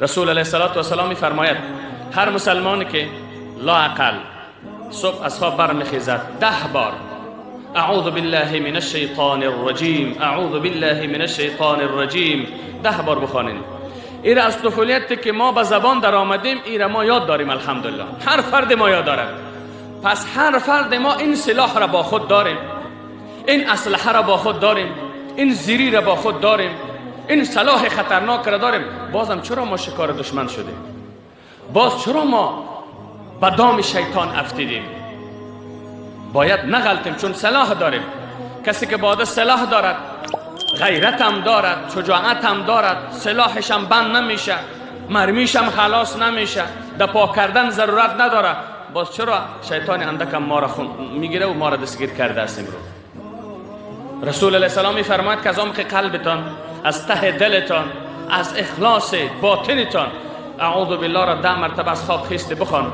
رسول علیه السلام فرماید هر مسلمانی که لااقل صبح از خواب برمیخیزد 10 بار اعوذ بالله من الشیطان الرجیم، اعوذ بالله من الشیطان الرجیم 10 بار بخوانید. این از طفولیت که ما به زبان در آمدیم، این ما یاد داریم. الحمدلله هر فرد ما یاد دارد. پس هر فرد ما این سلاح را با خود داریم، این اسلحه را با خود داریم، این زیری را با خود داریم، این سلاح خطرناک را داریم. بازم چرا ما شکار دشمن شدیم؟ باز چرا ما به دام شیطان افتیدیم؟ باید نغلطیم، چون سلاح داریم. کسی که باید سلاح دارد، غیرت هم دارد، شجاعت هم دارد، سلاحش هم بند نمیشه، مرمیش هم خلاص نمیشه، دپا کردن ضرورت نداره. باز چرا شیطان اندک هم ما را میگیره و ما را دستگیر کرده است؟ امروز رسول علیه السلام میفرماید که از عمق قلبتان، از ته دلتان، از اخلاص باطنتان اعوذ بالله را 10 مرتبه از خواب خیسته بخوان.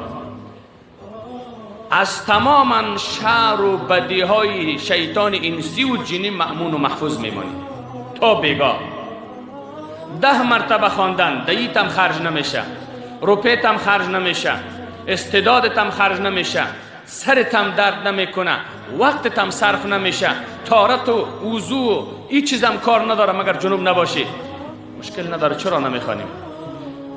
از تماما شر و بدی های شیطان انسی و جنی مأمون و محفوظ میمانی تا بیگاه. 10 مرتبه خواندن دیت هم خرج نمیشه، روپیت هم خرج نمیشه، استعدادت هم خرج نمیشه، سرت هم درد نمیکنه، وقتت هم صرف نمیشه، طهارت و وضو و این چیز هم کار نداره مگر جنوب نباشی. مشکل نداره. چرا نمیخوانیم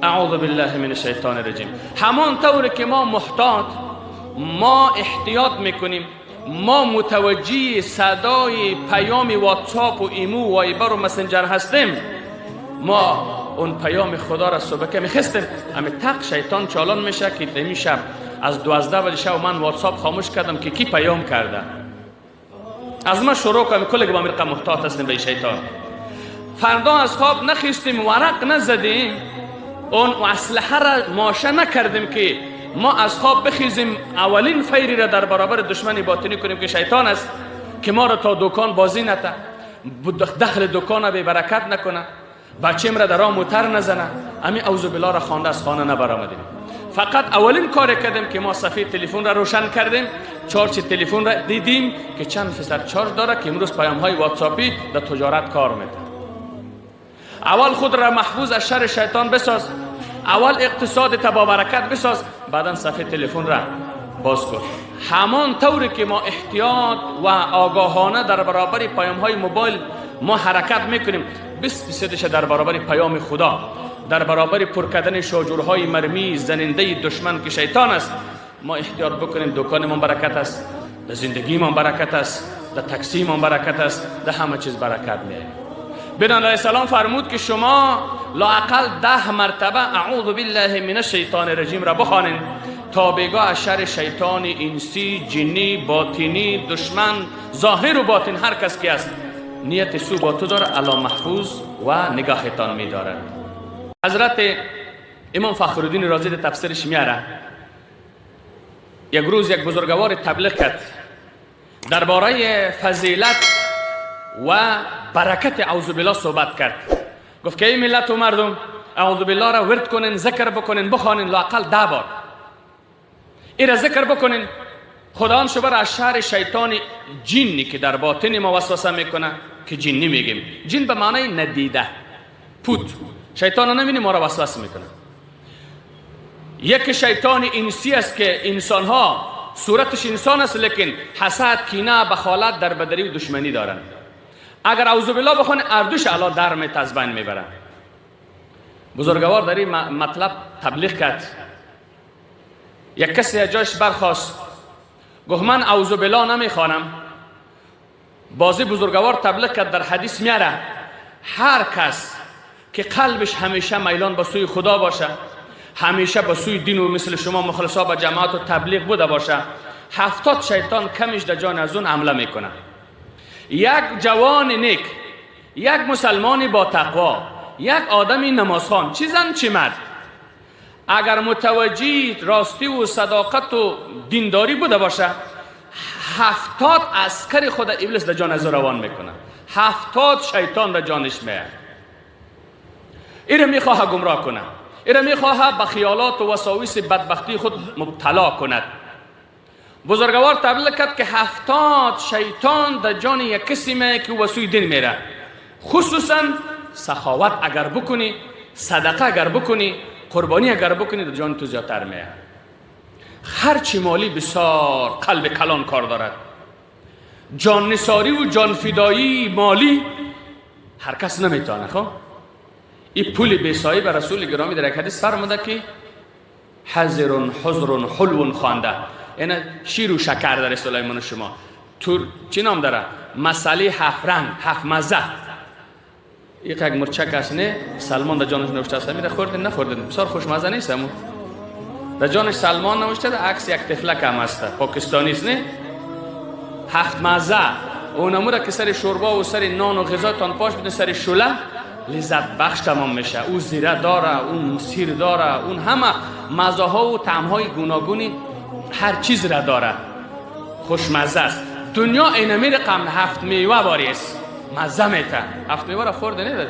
اعوذ بالله من الشیطان الرجیم؟ همان طور که ما محتاط، ما احتیاط میکنیم، ما متوجه صدای پیام واتساپ و ایمو و وایبر و مسنجر هستیم، ما اون پیام خدا را صبح که میخستیم، همین تق شیطان چالان میشه که دمی شب از 12 بجه شب من واتساپ خاموش کردم که کی پیام کرده. از ما شروع کنیم کلی که با مرقه محتاط هستیم به شیطان. فردا از خواب نخیستیم، ورق نزدیم، اون اسلحه را ماشه نکردیم که ما از خواب بخیزیم اولین فیری را در برابر دشمن باطنی کنیم که شیطان است، که ما را تا دکان بازی نته، دخل دکان به برکت نکنه، بچه‌م را در راه موتر نزنه. همین اعوذ بالله را خوانده از خانه نبرآمدیم. فقط اولین کار کردیم که ما صفحه تلفن را روشن کردیم، چارج تلفن را دیدیم که چند فیصد چارج داره، که امروز پیام های واتساپی در تجارت کار میده. اول خود را محفوظ از شر شیطان بساز، اول اقتصاد با برکت بساز، بعدا صفحه تلفن را باز کن. همان طوری که ما احتیاط و آگاهانه در برابر پیام های موبایل ما حرکت میکنیم، 20% در برابر پیام خدا، در برابر پر کردن شاجورهای مرمی زننده دشمن که شیطان است، ما احتیاط بکنیم. دکانمون برکت است، در زندگیمون برکت است، در تاکسیمون برکت است، در همه چیز برکت میاد. بنان علیه السلام فرمود که شما لااقل 10 مرتبه اعوذ بالله من الشیطان الرجیم را بخوانید تا بیگاه از شر شیطان انسی، جنی، باطنی، دشمن ظاهر و باطن هر کس که است نیت سو با تو داره، الله محفوظ و نگاهتان می‌دارد. حضرت امام فخرالدین رازی در تفسیرش میاره، یک روز یک بزرگوار تبلیغ کرد درباره فضیلت و برکت اعوذ بالله صحبت کرد. گفت که ای ملت و مردم، اعوذ بالله را ورد کنین، ذکر بکنین، بخوانین لااقل 10 بار. این را ذکر بکنین، خدا شما را از شر شیطان جنی که در باطن ما وسوسه میکنه، که جنی میگیم، جن به معنی ندیده، پوت، شیطان نمیبینی ما را وسوسه میکنه. یک شیطان انسی است که انسان ها صورتش انسان است، لیکن حسد، کینه، بخالت، دربدری و دشمنی دارن. اگر اعوذ بالله بخونه اردوش الا در از بین میبرن. بزرگوار در این مطلب تبلیغ کرد. یک کسی از جایش برخاست، گفت من اعوذ بالله نمیخوانم. بازی بزرگوار تبلیغ کرد، در حدیث میاره هر کس که قلبش همیشه میلان به سوی خدا باشه، همیشه به سوی دین و مثل شما مخلصا به جماعت و تبلیغ بوده باشه، 70 شیطان کمش در جان از اون حمله میکنه. یک جوان نیک، یک مسلمان با تقوا، یک آدمی نمازخوان، چی زن چی مرد، اگر متوجه راستی و صداقت و دینداری بوده باشه، 70 عسکر خود ابلیس در جان از روان میکنه، 70 شیطان در جانش میه. این میخواه گمراه کنه، این میخواه به خیالات و وساوس بدبختی خود مبتلا کند. بزرگوار تبلیغ کرد که 70 شیطان در جان یک کسی میه که وسوی دین میره. خصوصا سخاوت اگر بکنی، صدقه اگر بکنی، قربانی اگر بکنی، در جان تو زیادتر میاد. هرچی مالی بسیار قلب کلان کار دارد. جان نثاری و جان فدایی مالی هر کس نمیتونه. خب این پول بیسایی به رسول گرامی در یک حدیث فرموده که حذر حذر حلو خوانده، یعنی شیر و شکر در سلیمان شما چی نام داره؟ مسئله هفت رنگ، هفت مزه. یک مرچک است نه سلمان در جانش نوشته است، میره خوردن نخوردن بسیار خوشمزه نیست. همون در جانش سلمان نوشته، عکس یک تفلک هم است، پاکستانی است نه. هفت مزه اونمو را که سر شوربا و سر نان و غذا تان پاش بدن سر شله لذت بخش تمام میشه. او زیره داره، اون سیر داره، اون همه مزه ها و طعم های گوناگونی هر چیز را داره، خوشمزه است. دنیا اینمی رقم هفت میوه باری است، مزه میته. هفت میوه را خورده نیده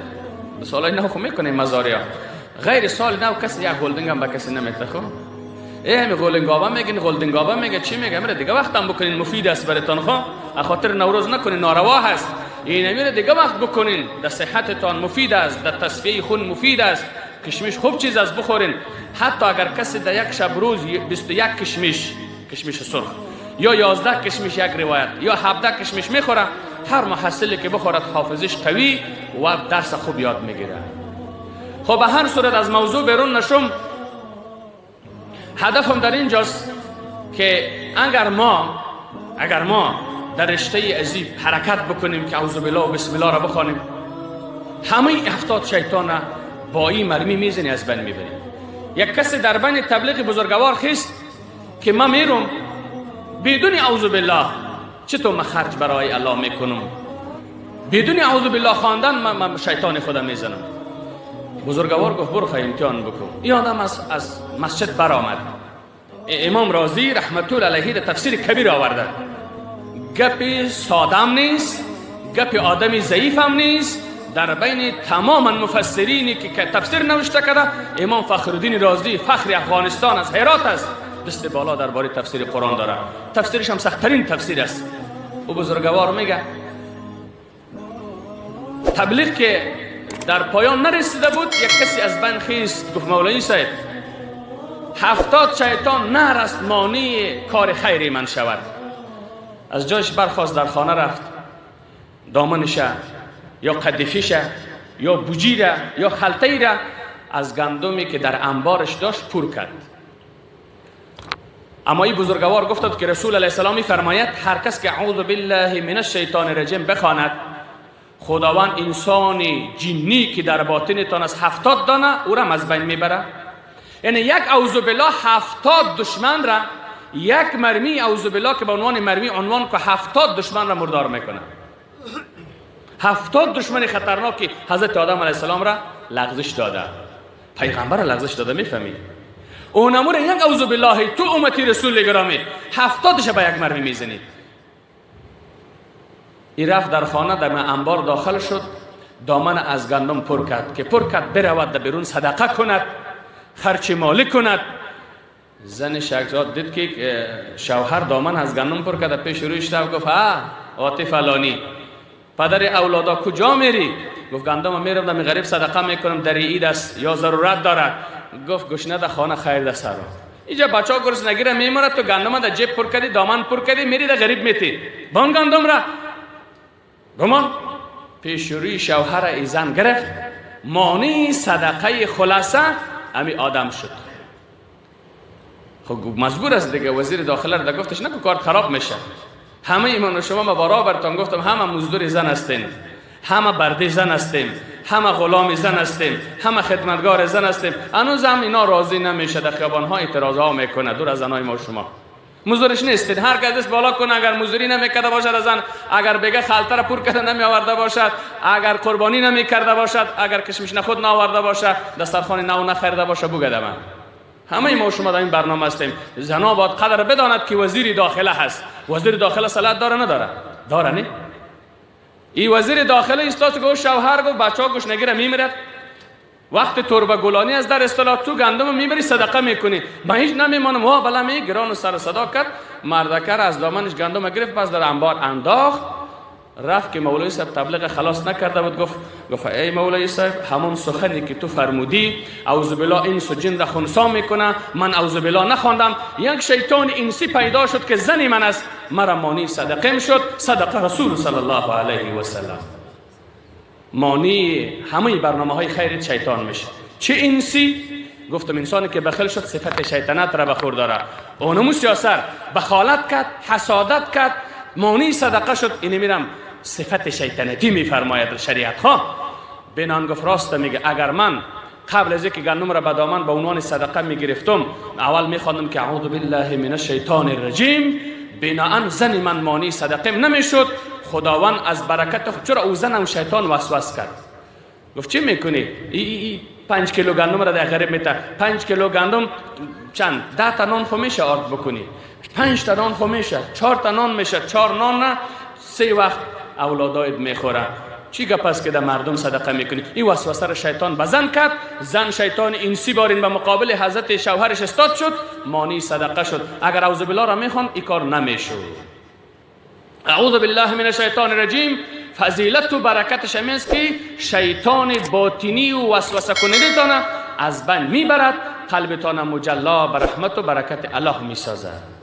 سالای نو خو میکنه مزاری ها، غیر سال نو کسی یک گلدنگ هم به کسی نمیته. خب همی گلدنگابا میگین، گلدنگابا میگه چی میگه؟ میره دیگه وقت هم بکنین، مفید است براتون. خب خاطر نوروز نکنین، ناروا هست. این میره دیگه وقت بکنین، در صحتتان مفید است، در تصفیه خون مفید است. کشمش خوب چیز است بخورین. حتی اگر کسی در یک شب روز 21 کشمش سرخ یا 11 کشمش، یک روایت یا 17 کشمش میخوره، هر محصلی که بخورد حافظش قوی و درس خوب یاد میگیره. خب به هر صورت از موضوع بیرون نشم، هدفم در اینجاست که اگر ما در رشته عزیب حرکت بکنیم که اعوذ بالله و بسم الله را بخوانیم، همه 70 شیطان را با این مرمی میزنی از بین میبریم. یک کسی در بین تبلیغ بزرگوار خیست که من میرم بدون اعوذ بالله چطور من خرج برای الله میکنم، بدون اعوذ بالله خواندن من شیطان خودم میزنم. بزرگوار گفت برو خواهی امتحان بکن. این آدم از مسجد برآمد. امام رازی رحمت الله علیه در تفسیر کبیر آورده. گپ سادم نیست، گپ آدمی ضعیف هم نیست. در بین تمام مفسرینی که تفسیر نوشته کرده، امام فخرالدین رازی فخر افغانستان از هرات است، دست بالا درباره تفسیر قرآن داره. تفسیرش هم سخت‌ترین تفسیر است. او بزرگوار میگه تبلیغ که در پایان نرسیده بود، یک کسی از بین خیست گفت مولوی صاحب 70 شیطان نرست مانع کار خیری من شود. از جایش برخواست، در خانه رفت، دامنش یا قدیفیش یا بوجیره یا خلطه را از گندمی که در انبارش داشت پر کرد. اما این بزرگوار گفتند که رسول علیه السلام می‌فرماید هر کس که اعوذ بالله من الشیطان الرجیم بخواند، خداوند انسان جنی که در باطنتان از 70 دانه او را از بین میبره. یعنی یک اعوذ بالله 70 دشمن را، یک مرمی اعوذ بالله که به عنوان مرمی عنوان که 70 دشمن را مردار میکنه. 70 دشمن خطرناکی حضرت آدم علیه السلام را لغزش داده، پیغمبر را لغزش داده. میفهمی؟ اونمو را یک اعوذ بالله تو امتی رسول گرامی 70 به یک مرمی میزنید. این رفت در خانه، در انبار داخل شد، دامن از گندم پر کرد که پر کرد برود در بیرون صدقه کند، خرچ مالی کند. زن شکرات دید که شوهر دامن از گندم پر کرد، پیش رویش رفت گفت آتی فلانی پدر اولادا کجا میری؟ گفت گندم میرم در غریب صدقه میکنم، در عید است یا ضرورت دارد. گفت گشنه در خانه خیر در سر. اینجا بچه‌ها گرسنگی را میمرد، تو گندم در جیب پر کردی، دامن پر کردی، میری در غریب میتی بان گندم را گمان. پیش روی شوهر ایزن گرفت، مانع صدقه خلاصه امی آدم شد. خب مجبور است دیگه. وزیر داخله را گفتش نکو کار خراب میشه. همه ایمان و شما برابرتان گفتم، همه مزدور زن هستین، همه برده زن هستیم، همه غلام زن هستیم، همه خدمتگار زن هستیم. هنوز هم اینا راضی نمیشه، در خیابان ها اعتراض ها میکنه. دور از زنای ما شما مزدورش نیستید. هر کس بالا کنه، اگر مزدوری نمیکرده باشد از زن، اگر بگه خلطه را پر کرده نمی آورده باشد، اگر قربانی نمیکرده باشد، اگر کشمش نخود نآورده باشد، دسترخوان نو نخریده باشد، بگه من. همه ما شما در این برنامه هستیم. زنا باید قدر بداند که وزیر داخله هست. وزیر داخله صلاحیت داره نداره؟ داره نه؟ این وزیر داخله استاد گفت شوهر گفت بچه‌ها گشنگی را میمیرد، وقت تربه گلانی از در اصطلاح تو گندم میبری صدقه میکنی، من هیچ نمیمانم. وا بلا می گران و سر صدا کرد، مردکر از دامنش گندم گرفت، پس در انبار انداخت، رفت که مولوی صاحب تبلیغ خلاص نکرده بود، گفت ای مولوی صاحب، همون سخنی که تو فرمودی اعوذ بالله انس و جن را خنثی میکنه، من اعوذ بالله نخواندم، یک شیطان انسی پیدا شد که زن من است، مرا مانی صدقه شد. صدق رسول صلی الله علیه و سلم. مانی همه برنامه های خیرت شیطان میشه. چه انسی؟ گفتم انسانی که بخیل شد صفت شیطنت را بخور داره، اونمو سیاسر بخالت کرد، حسادت کرد، مانی صدقه شد. اینی میرم صفت شیطنتی میفرماید شریعت خواه. بنان گفت راست میگه، اگر من قبل از اینکه گندم را به دامن به عنوان صدقه میگرفتم اول میخواندم که اعوذ بالله من الشیطان الرجیم، بناهن زن من مانی صدقه نمیشد. خداوند از برکت چرا او زنم شیطان وسوسه کرد. گفت چی میکنی؟ 5 کیلو گندم را در غریب میته، 5 کیلو گندم چند 10 تا نان خو میشه آرد بکنی، 5 تا نان خو میشه، 4 تا نان میشه، 4 نان نه 3 وقت اولادایت میخوره. چی گپ است که در مردم صدقه میکنی؟ این وسوسه را شیطان بزن کرد. زن شیطان انسی بارین به مقابل حضرت شوهرش استاد شد، مانی صدقه شد. اگر اعوذ بالله را میخوان این کار نمیشد. اعوذ بالله من الشیطان الرجیم فضیلت و برکتش همین است که شیطان باطنی و وسوسه کننده تان از بین میبرد، قلبتان مجلا به رحمت و برکت الله میسازد.